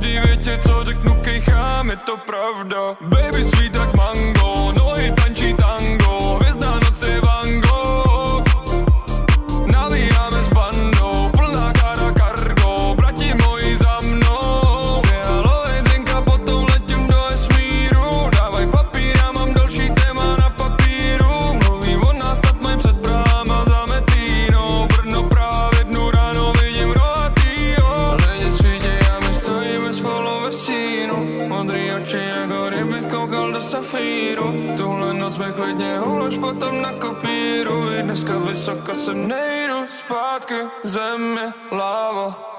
každý větě, co řeknu, kejchám, je to pravda. Baby sweet jak mango, nohy tančí tango, hvězda noci Van Gogh. Navíjáme s bandou, plná kára cargo, brati moji za mnou. Fialový drink a potom letím do vesmíru, dávaj papír, já mám další téma na papíru. Mluví o nás, snad mají před bráma za Metínou. Brno právě dnu ráno vidím rohatýho. Lidi svítěj a my stojíme spolu ve stínu. Modrý oči jako kdybych koukal do safíru. Tuhle noc mi klidně ulož potom na kopíru. I dneska vysoko sem nejdu, zpátky zem je láva.